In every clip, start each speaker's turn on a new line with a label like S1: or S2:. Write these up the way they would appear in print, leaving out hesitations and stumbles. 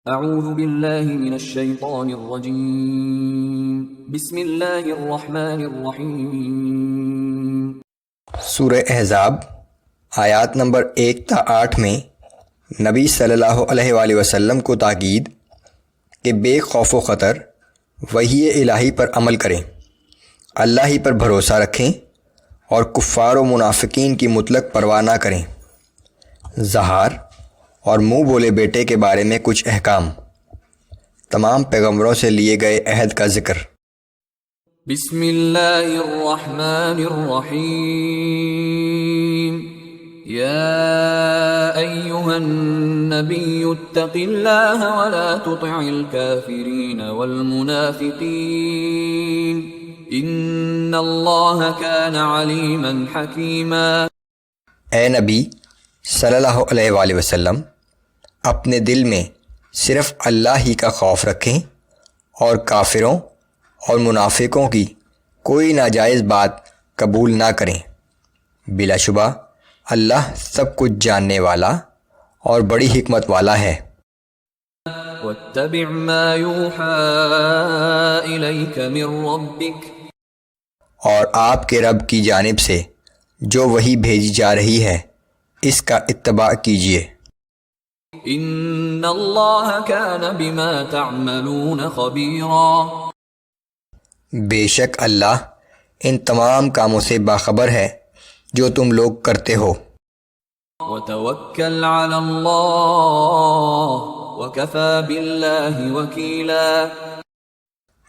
S1: اعوذ باللہ من الشیطان الرجیم بسم اللہ الرحمن الرحیم۔
S2: سورہ احزاب آیات نمبر 1 تا 8 میں نبی صلی اللہ علیہ وآلہ وسلم کو تاکید کہ بے خوف و خطر وحی الہی پر عمل کریں، اللہ ہی پر بھروسہ رکھیں اور کفار و منافقین کی مطلق پرواہ نہ کریں۔ زہار اور منہ بولے بیٹے کے بارے میں کچھ احکام، تمام پیغمبروں سے لیے گئے عہد کا ذکر۔
S1: بسم اللہ الرحمن الرحیم۔ یا ایہا النبی اتق اللہ ولا تطع الکافرین والمنافقین ان اللہ کان علیما حکیما۔
S2: اے نبی صلی اللہ علیہ وآلہ وسلم، اپنے دل میں صرف اللہ ہی کا خوف رکھیں اور کافروں اور منافقوں کی کوئی ناجائز بات قبول نہ کریں۔ بلا شبہ اللہ سب کچھ جاننے والا اور بڑی حکمت والا ہے۔
S1: واتبع ما یوحى الیک من ربک،
S2: اور آپ کے رب کی جانب سے جو وحی بھیجی جا رہی ہے اس کا اتباع کیجیے۔
S1: ان اللہ کان بما تعملون خبیرا،
S2: بے شک اللہ ان تمام کاموں سے باخبر ہے جو تم لوگ کرتے ہو۔
S1: وتوکل علی اللہ وکفی باللہ وکیلا،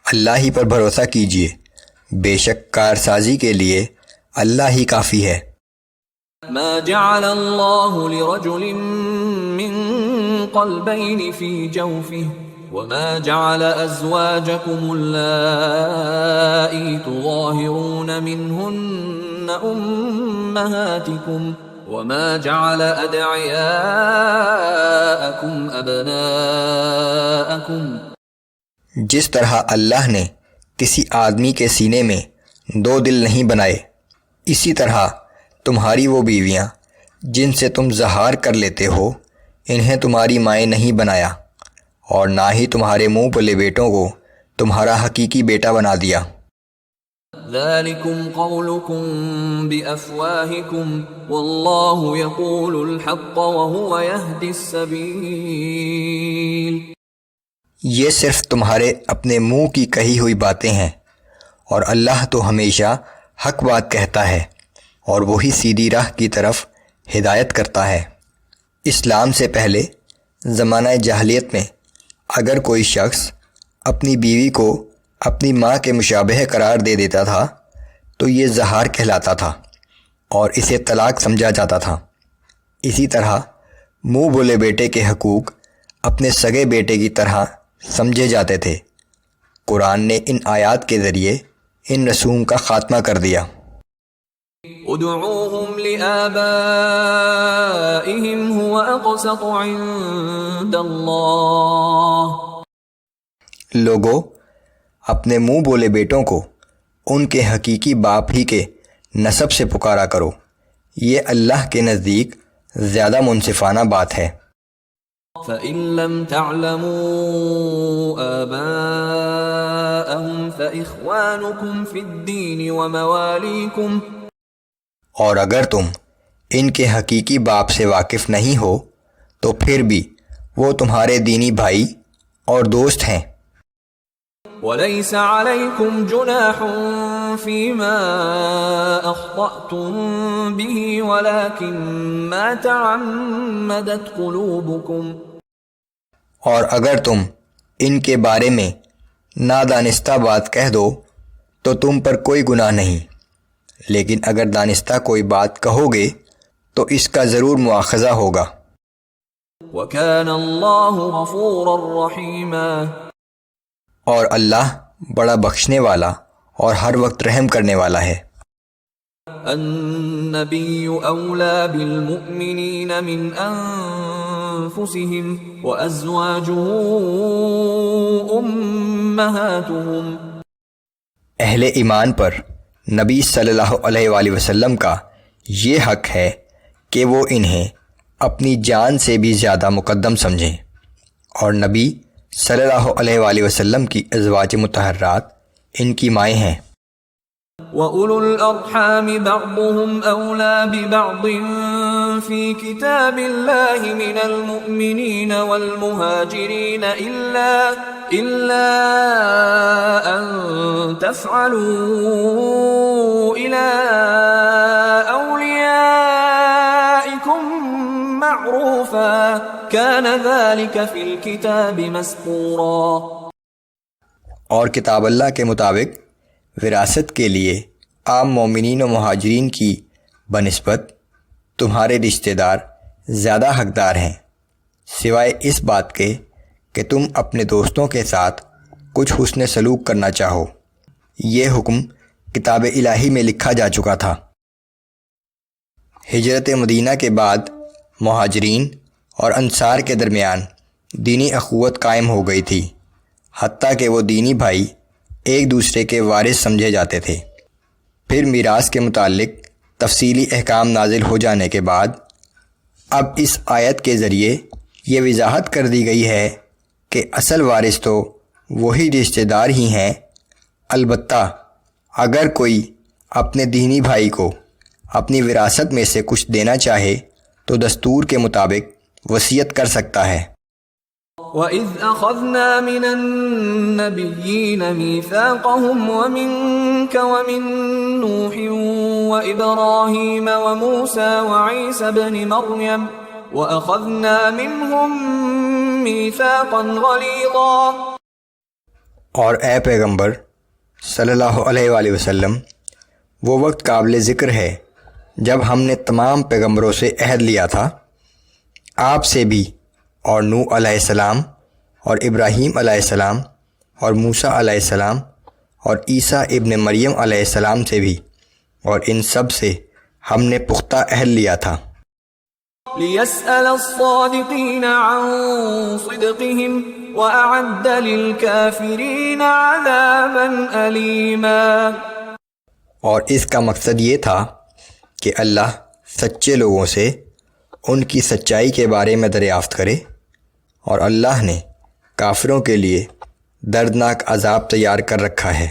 S2: اللہ ہی پر بھروسہ کیجیے، بے شک کارسازی کے لیے اللہ ہی کافی ہے۔
S1: ما جعل اللہ لرجل من قلبین فی جوفہ وما جعل ازواجکم اللائی تظاہرون منہن امہاتکم وما جعل ادعیاءکم ابناءکم۔
S2: جس طرح اللہ نے کسی آدمی کے سینے میں دو دل نہیں بنائے، اسی طرح تمہاری وہ بیویاں جن سے تم زہار کر لیتے ہو انہیں تمہاری مائیں نہیں بنایا، اور نہ ہی تمہارے منہ بولے بیٹوں کو تمہارا حقیقی بیٹا بنا دیا۔
S1: ذالکم قولکم بافواہکم واللہ یقول الحق وہو یہدی السبیل۔
S2: یہ صرف تمہارے اپنے منہ کی کہی ہوئی باتیں ہیں، اور اللہ تو ہمیشہ حق بات کہتا ہے اور وہی سیدھی راہ کی طرف ہدایت کرتا ہے۔ اسلام سے پہلے زمانہ جاہلیت میں اگر کوئی شخص اپنی بیوی کو اپنی ماں کے مشابہ قرار دے دیتا تھا تو یہ زہار کہلاتا تھا اور اسے طلاق سمجھا جاتا تھا۔ اسی طرح منہ بولے بیٹے کے حقوق اپنے سگے بیٹے کی طرح سمجھے جاتے تھے۔ قرآن نے ان آیات کے ذریعے ان رسوم کا خاتمہ کر دیا۔
S1: ادعوهم لآبائهم هو اقسط عند اللہ،
S2: لوگو اپنے منہ بولے بیٹوں کو ان کے حقیقی باپ ہی کے نسب سے پکارا کرو، یہ اللہ کے نزدیک زیادہ منصفانہ بات ہے۔
S1: فَإِن لَّمْ تَعْلَمُوا آبَاءَهُمْ فَإِخْوَانُكُمْ فِي الدِّينِ وَمَوَالِيكُمْ،
S2: اور اگر تم ان کے حقیقی باپ سے واقف نہیں ہو تو پھر بھی وہ تمہارے دینی بھائی اور دوست ہیں۔
S1: وَلَيْسَ عَلَيْكُمْ جُنَاحٌ فِيمَا أَخْطَأْتُم بِهِ وَلَكِن مَّا تَعَمَّدَتْ قُلُوبُكُمْ،
S2: اور اگر تم ان کے بارے میں نادانستہ بات کہہ دو تو تم پر کوئی گناہ نہیں، لیکن اگر دانستہ کوئی بات کہو گے تو اس کا ضرور مواخذہ ہوگا۔
S1: وَكَانَ اللَّهُ غَفُورًا رَّحِيمًا،
S2: اور اللہ بڑا بخشنے والا اور ہر وقت رحم کرنے والا ہے۔
S1: النبی اولا بالمؤمنین من انفسهم وازواجه امہاتهم،
S2: اہل ایمان پر نبی صلی اللہ علیہ وآلہ وسلم کا یہ حق ہے کہ وہ انہیں اپنی جان سے بھی زیادہ مقدم سمجھیں، اور نبی صلی اللہ علیہ وآلہ وسلم کی ازواج مطہرات ان کی مائیں ہیں۔
S1: وَأُولُو الْأَرْحَامِ بَعْضُهُمْ أَوْلَى بِبَعْضٍ فِي كِتَابِ اللَّهِ مِنَ الْمُؤْمِنِينَ وَالْمُهَاجِرِينَ إِلَّا أَن تَفْعَلُوا إِلَى أَوْلِيَائِكُمْ مَعْرُوفًا كَانَ ذَلِكَ فِي الْكِتَابِ مَسْطُورًا۔
S2: اور کتاب اللہ کے مطابق وراثت کے لیے عام مومنین و مہاجرین کی بنسبت تمہارے رشتہ دار زیادہ حقدار ہیں، سوائے اس بات کے کہ تم اپنے دوستوں کے ساتھ کچھ حسن سلوک کرنا چاہو۔ یہ حکم کتاب الہی میں لکھا جا چکا تھا۔ ہجرت مدینہ کے بعد مہاجرین اور انصار کے درمیان دینی اخوت قائم ہو گئی تھی، حتیٰ کہ وہ دینی بھائی ایک دوسرے کے وارث سمجھے جاتے تھے۔ پھر میراث کے متعلق تفصیلی احکام نازل ہو جانے کے بعد اب اس آیت کے ذریعے یہ وضاحت کر دی گئی ہے کہ اصل وارث تو وہی رشتہ دار ہی ہیں، البتہ اگر کوئی اپنے دینی بھائی کو اپنی وراثت میں سے کچھ دینا چاہے تو دستور کے مطابق وصیت کر سکتا ہے۔
S1: وَإِذْ أَخَذْنَا مِنَ النَّبِيِّينَ مِيثَاقَهُمْ وَمِنْكَ وَمِنْ نُوحٍ وَإِبْرَاهِيمَ وَمُوسَى وَعِيسَى ابْنِ مَرْيَمَ وَأَخَذْنَا مِنْهُمْ مِيثَاقًا غَلِيظًا۔
S2: اور اے پیغمبر صلی اللہ علیہ وآلہ وسلم، وہ وقت قابل ذکر ہے جب ہم نے تمام پیغمبروں سے عہد لیا تھا، آپ سے بھی، اور نوح علیہ السلام اور ابراہیم علیہ السلام اور موسیٰ علیہ السلام اور عیسیٰ ابن مریم علیہ السلام سے بھی، اور ان سب سے ہم نے پختہ عہد لیا تھا۔
S1: لِيَسْأَلَ الصَّادِقِينَ عَنْ صِدْقِهِمْ وَأَعَدَّ لِلْكَافِرِينَ عَذَابًا أَلِيمًا۔
S2: اور اس کا مقصد یہ تھا کہ اللہ سچے لوگوں سے ان کی سچائی کے بارے میں دریافت کرے، اور اللہ نے کافروں کے لیے دردناک عذاب تیار کر رکھا ہے۔